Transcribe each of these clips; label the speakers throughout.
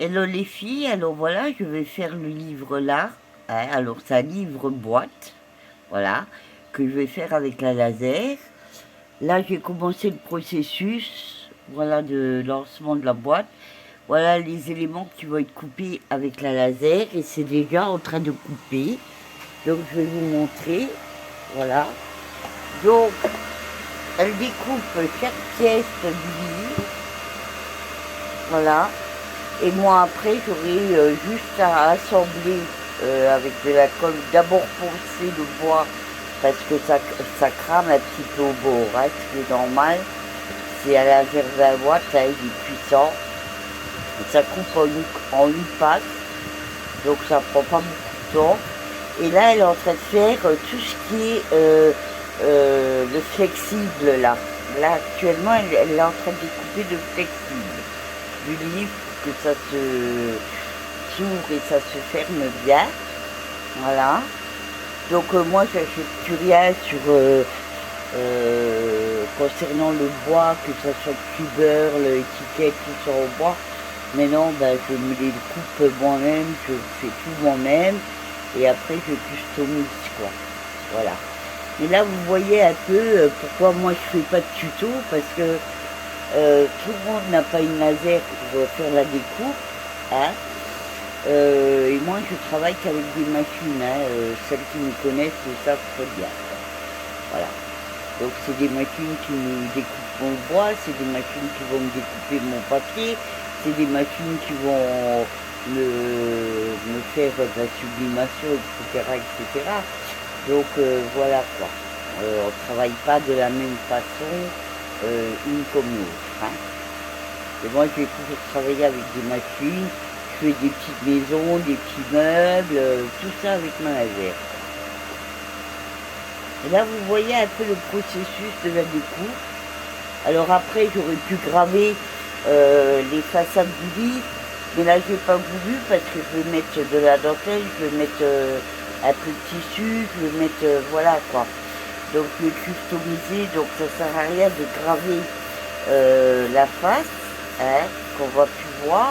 Speaker 1: Hello les filles, alors voilà, je vais faire le livre là. Alors c'est un livre boîte, voilà, que je vais faire avec la laser. Là j'ai commencé le processus, voilà, de lancement de la boîte. Voilà les éléments qui vont être coupés avec la laser et c'est déjà en train de couper. Donc je vais vous montrer, voilà. Donc elle découpe chaque pièce du livre, voilà. Et moi après j'aurai juste à assembler avec de la colle, d'abord poncer le bois parce que ça crame un petit peu au bord, hein, ce qui est normal. C'est à la verve watts, hein, il est puissant. Et ça coupe en une passe, donc ça prend pas beaucoup de temps. Et là elle est en train de faire tout ce qui est le flexible là. Là actuellement elle est en train de découper le flexible du livre pour que ça s'ouvre et ça se ferme bien. Voilà. Donc moi j'achète plus rien sur concernant le bois, que ça soit le tubeur, l'étiquette, tout ça au bois. Mais non, ben, je me les coupe moi-même, je fais tout moi-même et après je customise quoi. Voilà. Et là vous voyez un peu pourquoi moi je fais pas de tuto, parce que tout le monde n'a pas une laser pour faire la découpe, hein. Et moi je travaille qu'avec des machines, hein. Celles qui me connaissent le savent très bien. Voilà. Donc c'est des machines qui me découpent mon bois, c'est des machines qui vont me découper mon papier, c'est des machines qui vont me faire de la sublimation, etc. etc. Donc voilà quoi. On ne travaille pas de la même façon une comme l'autre, hein. Et moi j'ai toujours travaillé avec des machines, je fais des petites maisons, des petits meubles, tout ça avec ma laser. Et là vous voyez un peu le processus de la découpe. Alors après j'aurais pu graver les façades du livre, mais là j'ai pas voulu parce que je vais mettre de la dentelle, je vais mettre un peu de tissu, je vais mettre voilà quoi. Donc je vais customiser, donc ça sert à rien de graver la face, hein, qu'on va plus voir.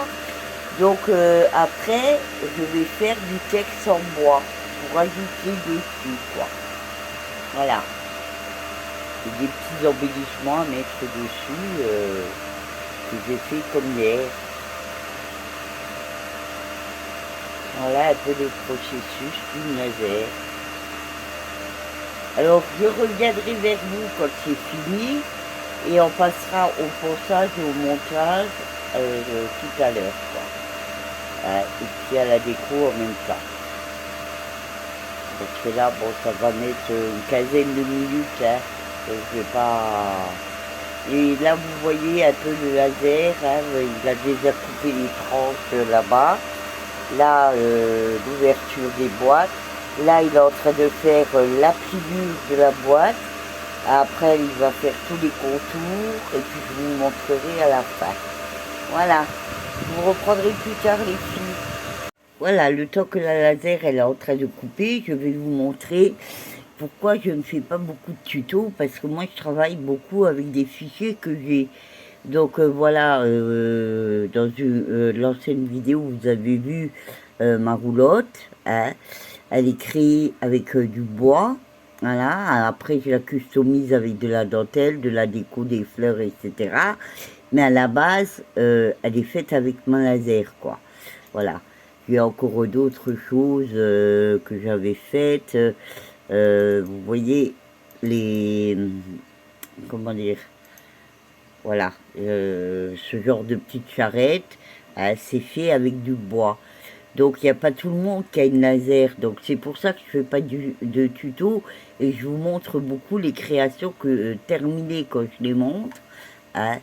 Speaker 1: Donc après je vais faire du texte en bois pour ajouter dessus quoi. Voilà. Et des petits embellissements à mettre dessus que j'ai fait comme hier. Voilà un peu le processus du laser. Alors je reviendrai vers vous quand c'est fini et on passera au ponçage et au montage tout à l'heure quoi. Et puis à la déco en même temps. Parce que là bon ça va mettre une quinzaine de minutes, hein. Je vais pas. Et là vous voyez un peu le laser, hein, il a déjà coupé les tranches là-bas. Là l'ouverture des boîtes. Là il est en train de faire la pliure de la boîte. Après il va faire tous les contours et puis je vous montrerai à la fin. Voilà, je vous reprendrai plus tard les filles. Voilà, le temps que la laser elle est en train de couper, je vais vous montrer pourquoi je ne fais pas beaucoup de tutos, parce que moi je travaille beaucoup avec des fichiers que j'ai. Donc voilà, dans l'ancienne vidéo vous avez vu ma roulotte, hein, elle est créée avec du bois, voilà. Après je la customise avec de la dentelle, de la déco, des fleurs, etc. Mais à la base elle est faite avec ma laser quoi, voilà. Il y a encore d'autres choses que j'avais faites. Vous voyez les, comment dire, voilà, ce genre de petite charrette, c'est fait avec du bois. Donc il n'y a pas tout le monde qui a une laser. Donc c'est pour ça que je fais pas de tuto et je vous montre beaucoup les créations terminées quand je les montre, hein.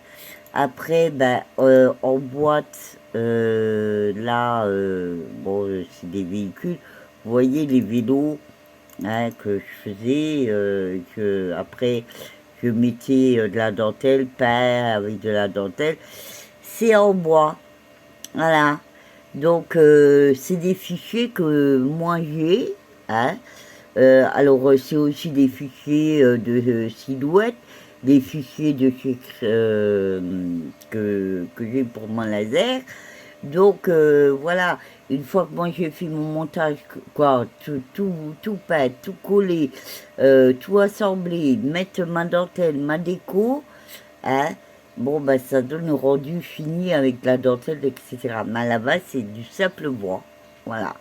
Speaker 1: Après, ben, en boîte, là, bon, c'est des véhicules. Vous voyez les vélos, hein, que je faisais, après je mettais de la dentelle, peint avec de la dentelle. C'est en bois, voilà. Donc c'est des fichiers que moi j'ai, hein. Alors c'est aussi des fichiers de silhouettes, des fichiers de chez, que j'ai pour mon laser. Donc voilà, une fois que moi j'ai fait mon montage, quoi, tout peint, tout collé, tout assemblé, mettre ma dentelle, ma déco, hein, bon bah ça donne le rendu fini avec la dentelle, etc. Mais à la base c'est du simple bois, voilà.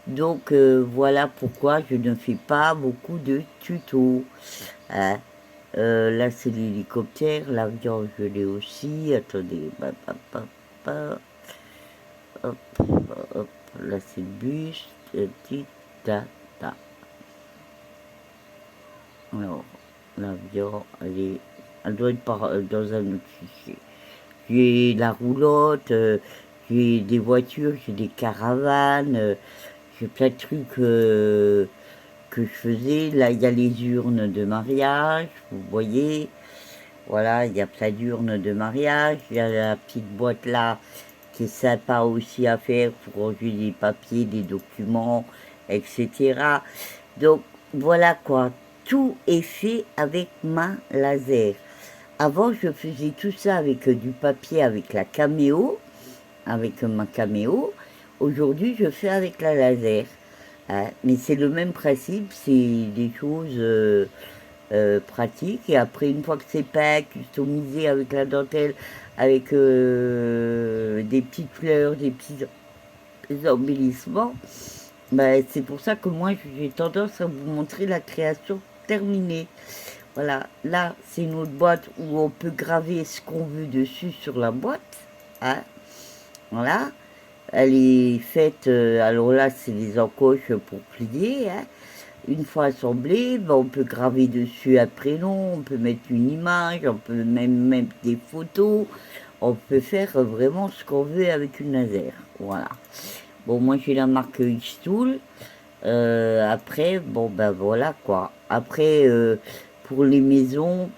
Speaker 1: Donc voilà pourquoi je ne fais pas beaucoup de tutos, hein. Là c'est l'hélicoptère, l'avion je l'ai aussi, attendez, hop, hop, là c'est le bus, petit ta ta. Alors, l'avion, elle doit être dans un autre fichier. J'ai la roulotte, j'ai des voitures, j'ai des caravanes, j'ai plein de trucs que je faisais. Là, il y a les urnes de mariage, vous voyez. Voilà, il y a plein d'urnes de mariage. Il y a la petite boîte là qui est sympa aussi à faire pour ranger des papiers, des documents, etc. Donc voilà quoi, tout est fait avec ma laser. Avant, je faisais tout ça avec du papier, avec la caméo, avec ma caméo. Aujourd'hui, je fais avec la laser, hein. Mais c'est le même principe, c'est des choses pratiques. Et après, une fois que c'est peint, customisé avec la dentelle, avec des petites fleurs, des petits embellissements, ben, c'est pour ça que moi, j'ai tendance à vous montrer la création terminée. Voilà, là, c'est une autre boîte où on peut graver ce qu'on veut dessus sur la boîte, hein. Voilà, elle est faite, alors là, c'est les encoches pour plier, hein. Une fois assemblée, ben, on peut graver dessus un prénom, on peut mettre une image, on peut même mettre des photos, on peut faire vraiment ce qu'on veut avec une laser. Voilà. Bon, moi j'ai la marque X-Tool. Après, bon ben voilà quoi. Après, pour les maisons,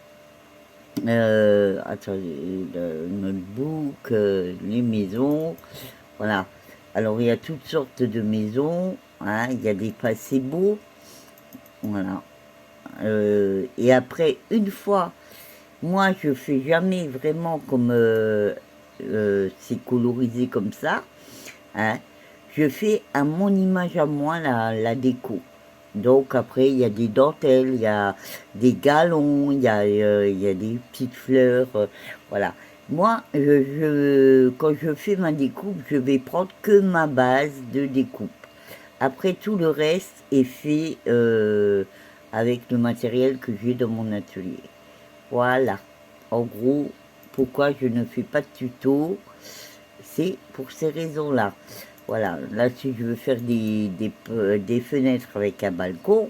Speaker 1: attendez, le notebook, les maisons, voilà. Alors il y a toutes sortes de maisons, hein, il y a des placebos, voilà. Et après, une fois, moi je fais jamais vraiment comme c'est colorisé comme ça, hein. Je fais à mon image à moi la déco. Donc après, il y a des dentelles, il y a des galons, il y a des petites fleurs, voilà. Moi, quand je fais ma découpe, je vais prendre que ma base de découpe. Après, tout le reste est fait avec le matériel que j'ai dans mon atelier. Voilà. En gros, pourquoi je ne fais pas de tuto, c'est pour ces raisons-là. Voilà, là si je veux faire des fenêtres avec un balcon,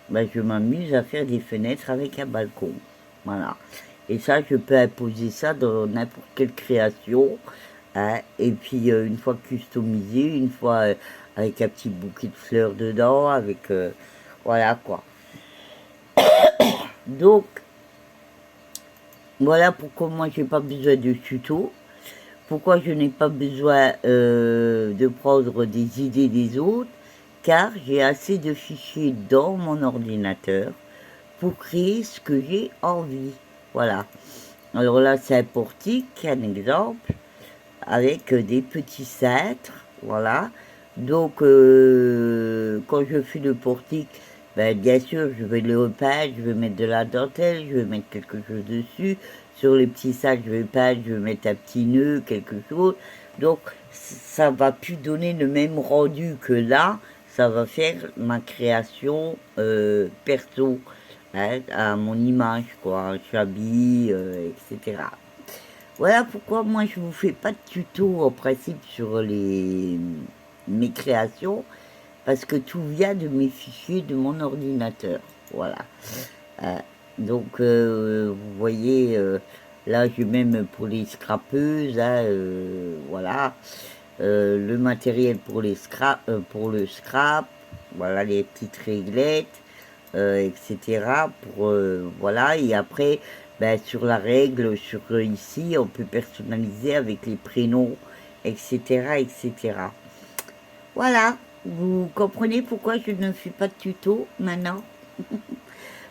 Speaker 1: ben, je m'amuse à faire des fenêtres avec un balcon. Voilà. Et ça, je peux imposer ça dans n'importe quelle création, hein. Et puis une fois customisé, une fois avec un petit bouquet de fleurs dedans, avec voilà quoi. Donc voilà pourquoi moi j'ai pas besoin de tuto. Pourquoi je n'ai pas besoin de prendre des idées des autres, car j'ai assez de fichiers dans mon ordinateur pour créer ce que j'ai envie. Voilà. Alors là, c'est un portique, un exemple, avec des petits cintres. Voilà. Donc, quand je fais le portique, ben, bien sûr, je vais le repeindre, je vais mettre de la dentelle, je vais mettre quelque chose dessus. Sur les petits sacs, je vais peindre, je vais mettre un petit nœud, quelque chose. Donc, ça va plus donner le même rendu que là. Ça va faire ma création perso, hein, à mon image, quoi, Chabi, etc. Voilà pourquoi moi je vous fais pas de tuto en principe sur mes créations, parce que tout vient de mes fichiers de mon ordinateur. Voilà. Euh, donc vous voyez, là j'ai même pour les scrapeuses, hein, voilà. Le matériel pour pour le scrap, voilà les petites réglettes, etc. Pour voilà. Et après, ben, sur la règle, sur ici, on peut personnaliser avec les prénoms, etc., etc. Voilà. Vous comprenez pourquoi je ne fais pas de tuto maintenant?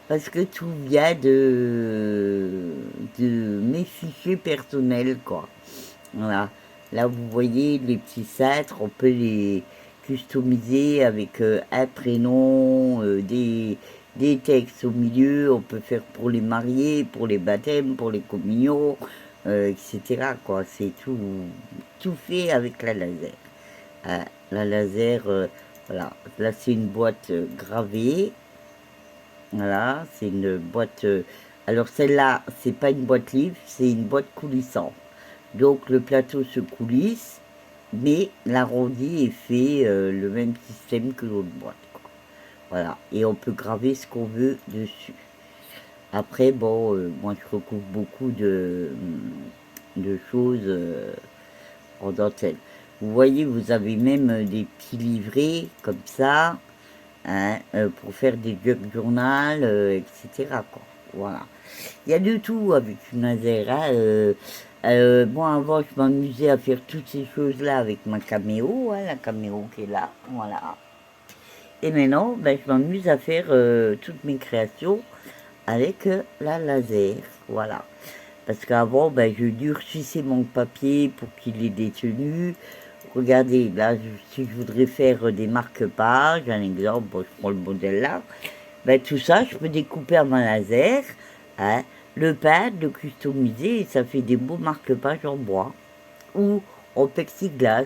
Speaker 1: Parce que tout vient de mes fichiers personnels, quoi. Voilà. Là, vous voyez les petits cintres, on peut les customiser avec un prénom, des textes au milieu, on peut faire pour les mariés, pour les baptêmes, pour les communions, etc. quoi. C'est tout fait avec la laser. La laser, voilà. Là, c'est une boîte gravée. Voilà, c'est une boîte. Alors celle-là, c'est pas une boîte livre, c'est une boîte coulissante. Donc le plateau se coulisse, mais l'arrondi est fait le même système que l'autre boîte, quoi. Voilà, et on peut graver ce qu'on veut dessus. Après, bon, moi je recouvre beaucoup de choses en dentelle. Vous voyez, vous avez même des petits livrets comme ça, hein, pour faire des junk journal, etc. quoi. Voilà. Il y a de tout avec une laser. Hein, moi, avant, je m'amusais à faire toutes ces choses-là avec ma caméo, hein, la caméo qui est là. Voilà. Et maintenant, ben, je m'amuse à faire toutes mes créations avec la laser. Voilà. Parce qu'avant, ben, je durcissais mon papier pour qu'il ait des tenues. Regardez, là, si je voudrais faire des marque-pages, un exemple, bon, je prends le modèle là, ben, tout ça, je peux découper à ma laser, hein, le peindre, le customiser, et ça fait des beaux marque-pages en bois, ou en plexiglas,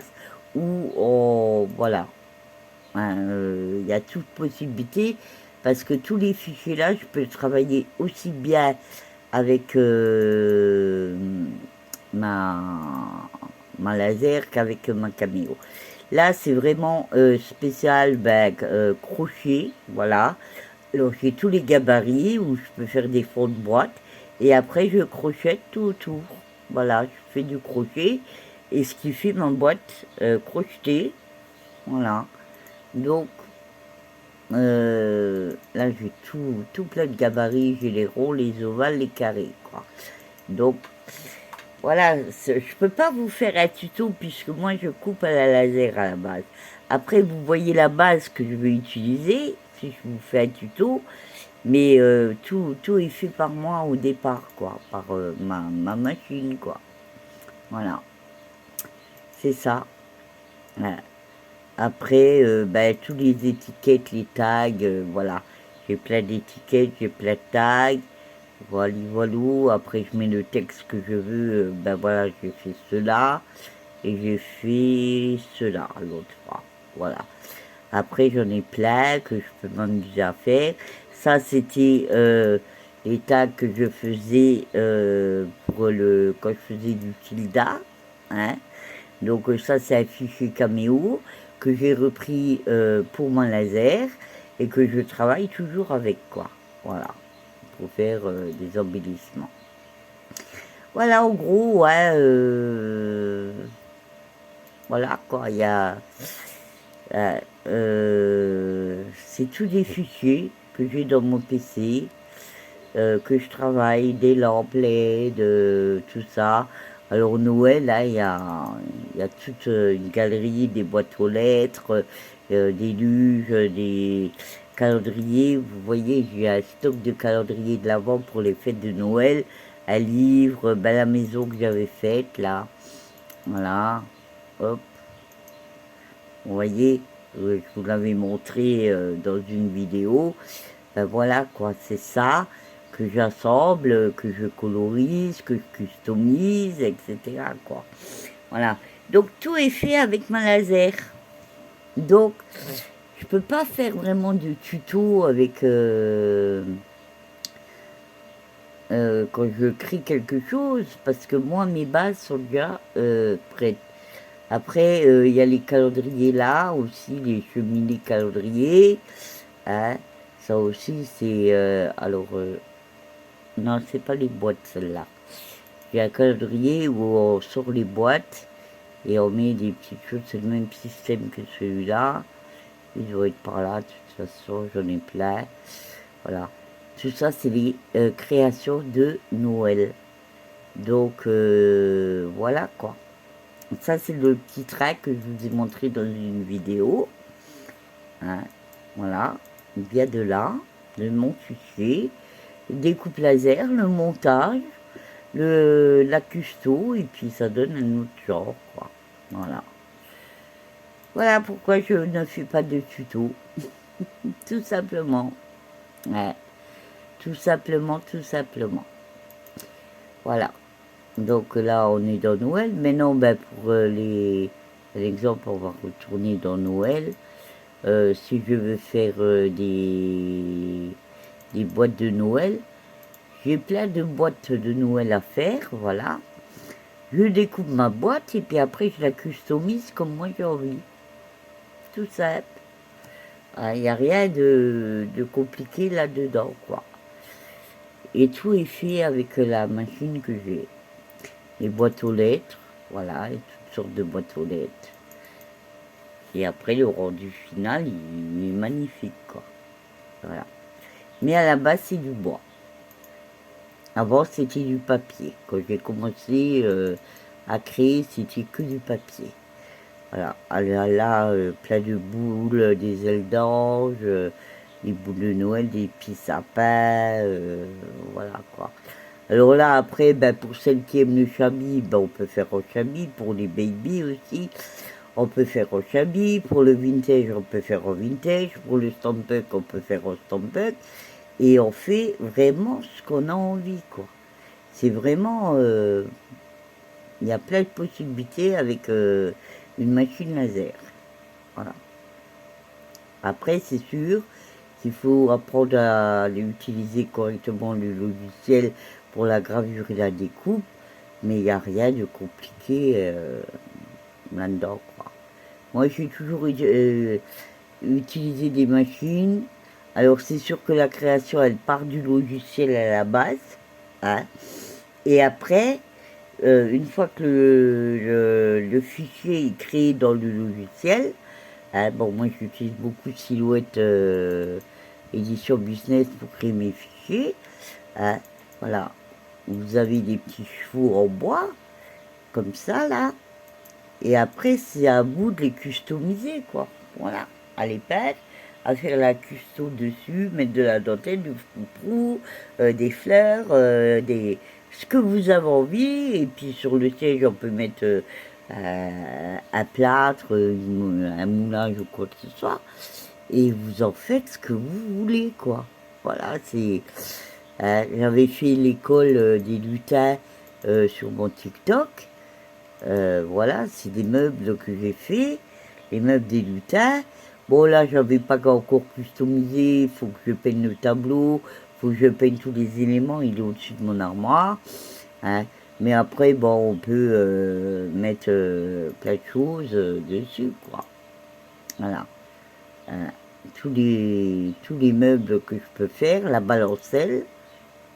Speaker 1: ou en... voilà. Il y a toute possibilité, parce que tous les fichiers là, je peux travailler aussi bien avec ma, ma laser qu'avec ma caméo. Là, c'est vraiment spécial crochet, voilà. Alors, j'ai tous les gabarits où je peux faire des fonds de boîte. Et après, je crochette tout autour. Voilà, je fais du crochet. Et ce qui fait ma boîte crochetée. Voilà. Donc, là, j'ai tout plein de gabarits. J'ai les ronds, les ovales, les carrés, quoi. Donc, voilà, je peux pas vous faire un tuto puisque moi je coupe à la laser à la base. Après, vous voyez la base que je vais utiliser si je vous fais un tuto, mais tout est fait par moi au départ, quoi, par ma machine, quoi. Voilà, c'est ça. Voilà. Après, ben, tous les étiquettes, les tags, voilà. J'ai plein d'étiquettes, j'ai plein de tags. Voilà, voilà. Après, je mets le texte que je veux. Ben voilà, j'ai fait cela. Et j'ai fait cela l'autre fois. Voilà. Après, j'en ai plein que je peux m'amuser à faire. Ça, c'était les tags que je faisais quand je faisais du tilda. Hein. Donc, ça, c'est un fichier Cameo que j'ai repris pour mon laser et que je travaille toujours avec, quoi. Voilà. Pour faire des embellissements. Voilà, en gros, ouais, voilà, quoi, il y a... c'est tous des fichiers que j'ai dans mon PC, que je travaille, des lampes LED, tout ça. Alors Noël, là, il y a toute une galerie, des boîtes aux lettres, des luges, des calendriers. Vous voyez, j'ai un stock de calendriers de l'Avent pour les fêtes de Noël, un livre, ben, la maison que j'avais faite, là. Voilà, hop. Vous voyez, je vous l'avais montré dans une vidéo. Ben voilà, quoi, c'est ça que j'assemble, que je colorise, que je customise, etc. quoi. Voilà. Donc tout est fait avec ma laser. Donc je peux pas faire vraiment de tuto avec quand je crée quelque chose parce que moi mes bases sont déjà prêtes. Après il y a les calendriers là aussi, les cheminées calendriers. Hein. Ça aussi c'est non, c'est pas les boîtes, celle-là. J'ai un calendrier où on sort les boîtes et on met des petites choses. C'est le même système que celui-là. Il doit être par là, de toute façon, j'en ai plein. Voilà. Tout ça, c'est les créations de Noël. Donc, voilà, quoi. Ça, c'est le petit track que je vous ai montré dans une vidéo. Hein, voilà. Il vient de là, de mon fichier. Découpe laser, le montage, la custo, et puis ça donne un autre genre, quoi. Voilà. Voilà pourquoi je ne fais pas de tuto. Tout simplement. Ouais. Tout simplement, tout simplement. Voilà. Donc là, on est dans Noël. Maintenant, ben, pour l'exemple, on va retourner dans Noël. Si je veux faire des boîtes de Noël, j'ai plein de boîtes de Noël à faire, voilà. Je découpe ma boîte et puis après je la customise comme moi j'ai envie. Tout simple. Il n'y a rien de compliqué là-dedans, quoi. Et tout est fait avec la machine que j'ai. Les boîtes aux lettres, voilà, et toutes sortes de boîtes aux lettres. Et après, le rendu final, il est magnifique, quoi. Voilà. Mais à la base, c'est du bois. Avant, c'était du papier. Quand j'ai commencé à créer, c'était que du papier. Voilà. Alors là, plein de boules, des ailes d'ange, des boules de Noël, des petits sapins, voilà quoi. Alors là, après, ben, pour celles qui aiment le chamois, ben, on peut faire au chamois. Pour les baby aussi, on peut faire au chamois. Pour le vintage, on peut faire au vintage. Pour le stampunk, on peut faire au stampunk. Et on fait vraiment ce qu'on a envie, quoi. C'est vraiment... il y a plein de possibilités avec une machine laser. Voilà. Après, c'est sûr qu'il faut apprendre à utiliser correctement le logiciel pour la gravure et la découpe, mais il n'y a rien de compliqué là-dedans, quoi. Moi, j'ai toujours utilisé des machines. Alors, c'est sûr que la création, elle part du logiciel à la base, hein. Et après, une fois que le fichier est créé dans le logiciel, hein, bon, moi j'utilise beaucoup Silhouette édition business pour créer mes fichiers. Hein, voilà, vous avez des petits chevaux en bois, comme ça là, et après c'est à vous de les customiser, quoi. Voilà, à l'épingle, à faire la custo dessus, mettre de la dentelle, du froufrou, des fleurs, ce que vous avez envie, et puis sur le siège on peut mettre un plâtre, un moulage ou quoi que ce soit, et vous en faites ce que vous voulez, quoi. Voilà, c'est... j'avais fait l'école des lutins sur mon TikTok. Voilà, c'est des meubles que j'ai fait, les meubles des lutins. Bon, là, j'avais pas encore customisé, il faut que je peigne le tableau, il faut que je peigne tous les éléments, il est au-dessus de mon armoire. Hein. Mais après, bon, on peut mettre plein de choses dessus, quoi. Voilà. Tous les meubles que je peux faire, la balancelle,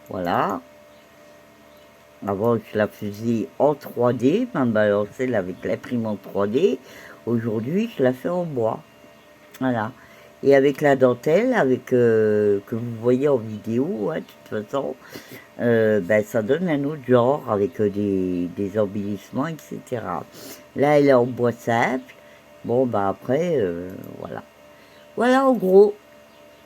Speaker 1: voilà. Avant, je la faisais en 3D, ma balancelle avec l'imprimante 3D. Aujourd'hui, je la fais en bois. Voilà. Et avec la dentelle, avec que vous voyez en vidéo, hein, de toute façon, ben, ça donne un autre genre avec des embellissements, etc. Là, elle est en bois simple. Bon, bah après, voilà. Voilà en gros.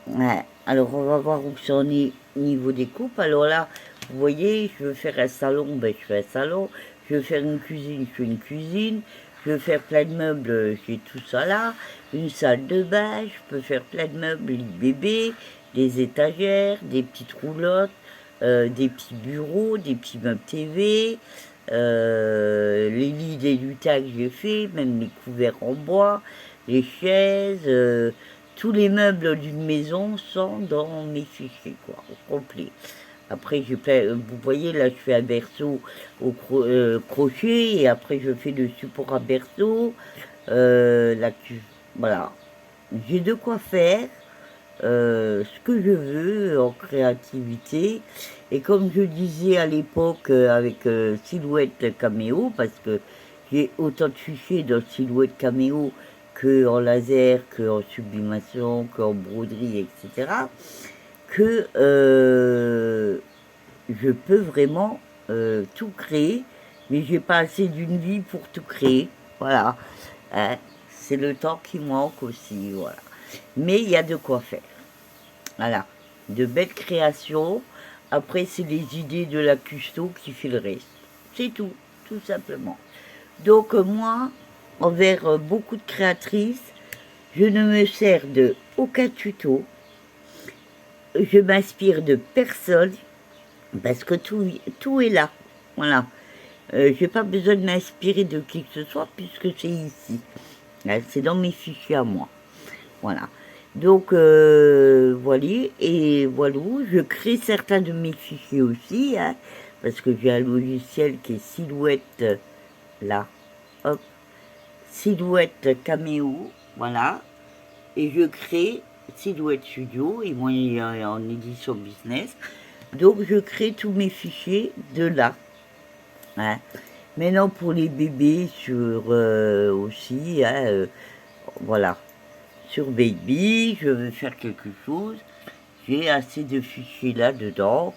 Speaker 1: Ouais. Alors, on va voir où ça en est au niveau des coupes. Alors là, vous voyez, je veux faire un salon, ben, je fais un salon. Je veux faire une cuisine, je fais une cuisine. Je veux faire plein de meubles, j'ai tout ça là. Une salle de bain, je peux faire plein de meubles, lit bébé, des étagères, des petites roulottes, des petits bureaux, des petits meubles TV, les lits des lutins que j'ai fait, même les couverts en bois, les chaises, tous les meubles d'une maison sont dans mes fichiers, quoi, au complet. Après, vous voyez, là, je fais un berceau au crochet, et après, je fais le support à berceau. Voilà. J'ai de quoi faire ce que je veux en créativité. Et comme je disais à l'époque avec Silhouette Caméo, parce que j'ai autant de fichiers dans Silhouette Caméo que en laser, que en sublimation, que en broderie, etc., que je peux vraiment tout créer, mais j'ai pas assez d'une vie pour tout créer. Voilà. Hein, c'est le temps qui manque aussi, voilà. Mais il y a de quoi faire. Voilà. De belles créations. Après, c'est les idées de la custo qui fait le reste. C'est tout simplement. Donc moi, envers beaucoup de créatrices, je ne me sers de aucun tuto, je m'inspire de personne, parce que tout est là, voilà. J'ai pas besoin de m'inspirer de qui que ce soit, puisque c'est ici. C'est dans mes fichiers à moi. Voilà. Donc, voilà. Et voilà, je crée certains de mes fichiers aussi, hein, parce que j'ai un logiciel qui est Silhouette, là, hop, Silhouette Cameo, voilà. Et je crée Silhouette Studio, et moi, il est en édition business. Donc, je crée tous mes fichiers de là. Hein. Maintenant, pour les bébés, sur aussi, hein, voilà. Sur Baby, je veux faire quelque chose. J'ai assez de fichiers là-dedans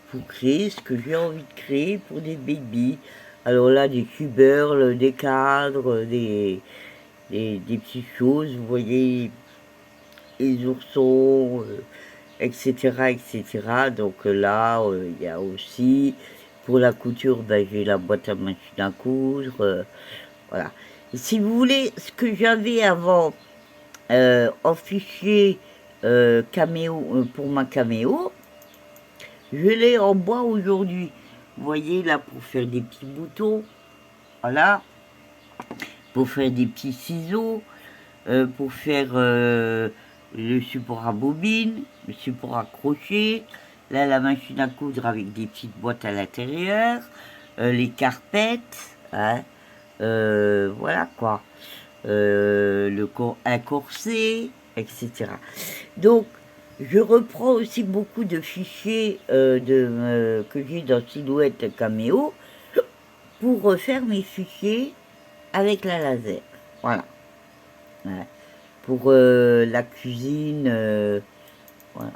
Speaker 1: pour créer ce que j'ai envie de créer pour des bébés. Alors là, des cubeurs, des cadres, des petites choses, vous voyez, les oursons, etc., etc. Donc là, il y a aussi, pour la couture, ben, j'ai la boîte à machine à coudre, voilà. Et si vous voulez, ce que j'avais avant en fichier caméo, pour ma caméo, je l'ai en bois aujourd'hui. Vous voyez là, pour faire des petits boutons, voilà, pour faire des petits ciseaux, pour faire le support à bobine, le support à crochet, là la machine à coudre avec des petites boîtes à l'intérieur, les carpettes, hein, voilà quoi, un corset, etc. Donc je reprends aussi beaucoup de fichiers que j'ai dans Silhouette Cameo pour refaire mes fichiers avec la laser. Voilà. Ouais. Pour la cuisine, voilà.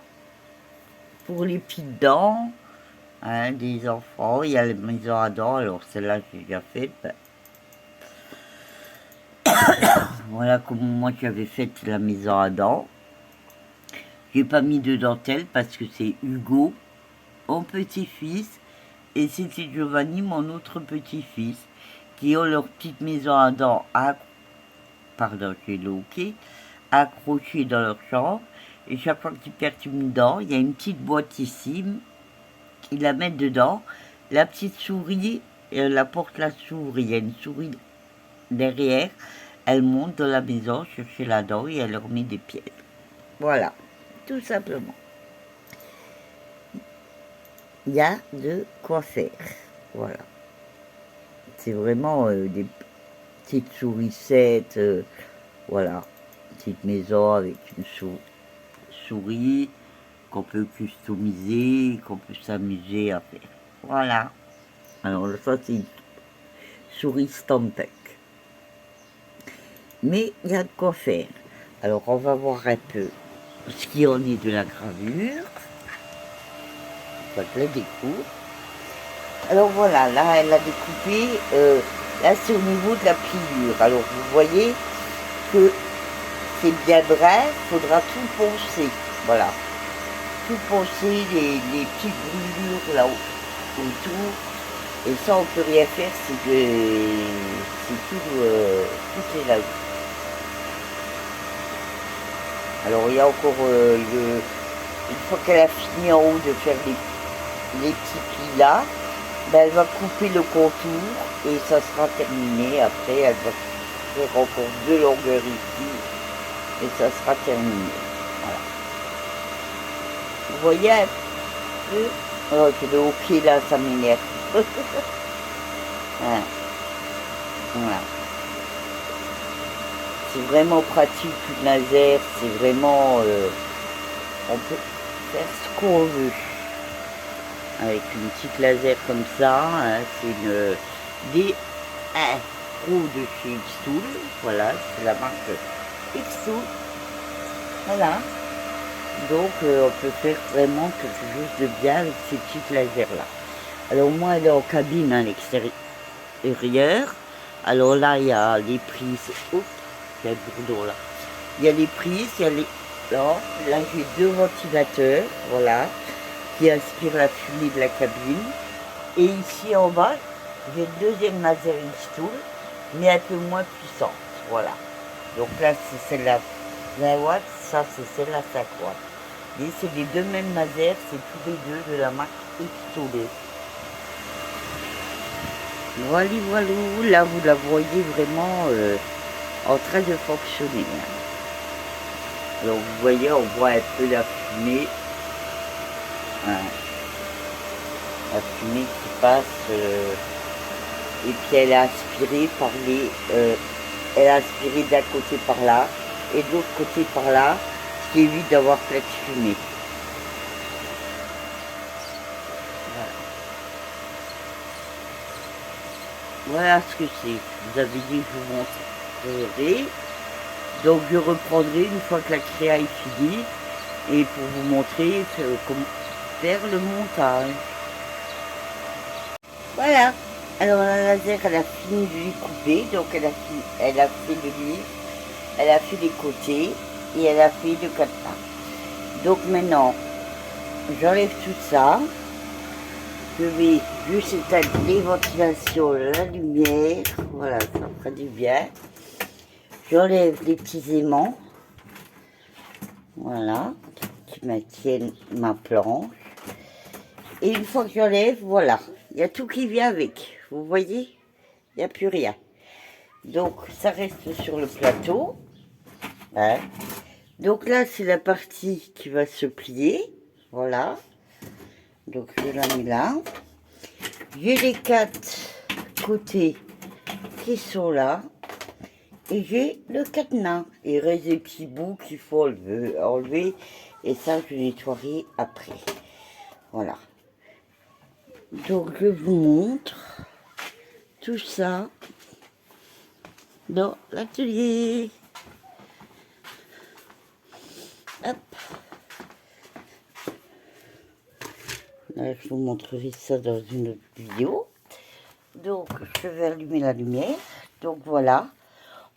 Speaker 1: Pour les petites dents, hein, des enfants, il y a la maison à dents, alors celle-là j'ai déjà faite. Voilà comment moi j'avais fait la maison à dents. J'ai pas mis de dentelle parce que c'est Hugo, mon petit-fils, et c'était Giovanni, mon autre petit-fils, qui ont leur petite maison à dents pardon, j'ai le hockey, accrochée dans leur chambre. Et chaque fois qu'ils perdent une dent, il y a une petite boîte ici, ils la mettent dedans. La petite souris, la porte la s'ouvre, il y a une souris derrière, elle monte dans la maison, chercher la dent et elle leur met des pièces. Voilà, tout simplement. Il y a de quoi faire. Voilà. C'est vraiment des petites sourissettes, voilà. Petite maison avec une souris qu'on peut customiser, qu'on peut s'amuser à faire. Voilà. Alors ça c'est une souris Stampec. Mais il y a de quoi faire. Alors on va voir un peu ce qui en est de la gravure. On va la découpe. Alors voilà, là elle a découpé, là c'est au niveau de la pliure. Alors vous voyez que c'est bien bref, il faudra tout poncer. Voilà. Tout poncer, les petites brûlures là autour. Et ça, on peut rien faire, c'est tout est là. Alors, il y a encore, une fois qu'elle a fini en haut de faire les petits plis là, ben, elle va couper le contour et ça sera terminé. Après, elle va faire encore 2 longueurs ici et ça sera terminé. Voilà. Vous voyez un peu? Oh, j'ai le hockey là, ça m'énerve. Voilà. C'est vraiment pratique, une laser, c'est vraiment... on peut faire ce qu'on veut. Avec une petite laser comme ça, hein, c'est une D1 Pro de chez Xtool. Voilà, c'est la marque Xtool. Voilà. Donc on peut faire vraiment quelque chose de bien avec ces petites lasers là. Alors moi elle est en cabine à l'extérieur. Alors là il y a les prises. Oups, il y a le bourdon là. Il y a les prises, il y a les. Là j'ai 2 ventilateurs, voilà, qui aspirent la fumée de la cabine. Et ici en bas, j'ai le deuxième laser Xtool. mais un peu moins puissante. Voilà. Donc là, c'est celle-là 20 watts, ça c'est celle-là 5 watts. Et c'est les deux mêmes masers, c'est tous les deux de la marque Epsolé. Voilà, voilà, là vous la voyez vraiment en train de fonctionner. Alors vous voyez, on voit un peu la fumée. Hein, la fumée qui passe. Et puis elle a aspiré par les. Elle a aspiré d'un côté par là et de l'autre côté par là, ce qui évite d'avoir plein de fumée. Voilà ce que c'est. Vous avez dit que je vous montrerai. Donc je reprendrai une fois que la créa est finie et pour vous montrer comment faire le montage. Voilà. Alors la laser elle a fini de lui couper, donc elle a fait le livre, elle a fait les côtés et elle a fait le cadenas. Donc maintenant j'enlève tout ça. Je vais juste éteindre les ventilations, la lumière, voilà, ça fera du bien. J'enlève les petits aimants, voilà, qui maintiennent ma planche. Et une fois que j'enlève, voilà, il y a tout qui vient avec, vous voyez, il n'y a plus rien. Donc ça reste sur le plateau. Hein. Donc là, c'est la partie qui va se plier, voilà. Donc je la mets là. J'ai les 4 côtés qui sont là. Et j'ai le cadenas. Il reste des petits bouts qu'il faut enlever. Et ça, je nettoierai après. Voilà. Donc je vous montre tout ça dans l'atelier. Hop. Là, je vous montrerai ça dans une autre vidéo. Donc, je vais allumer la lumière. Donc, voilà.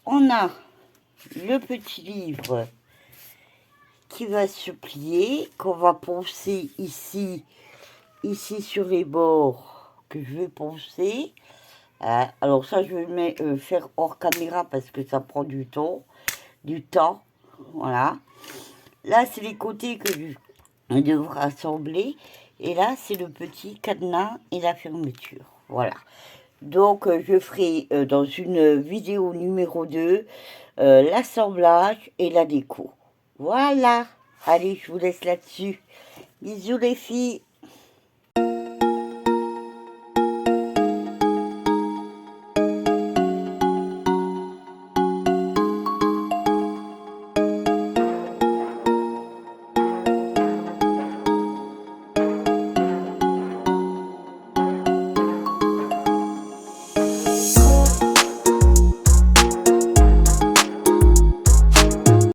Speaker 1: On a le petit livre qui va se plier, qu'on va poncer ici sur les bords, que je vais poncer. Alors ça, je vais le faire hors caméra parce que ça prend du temps. Voilà. Là, c'est les côtés que je devrais assembler. Et là, c'est le petit cadenas et la fermeture. Voilà. Donc, je ferai dans une vidéo numéro 2 l'assemblage et la déco. Voilà. Allez, je vous laisse là-dessus. Bisous les filles.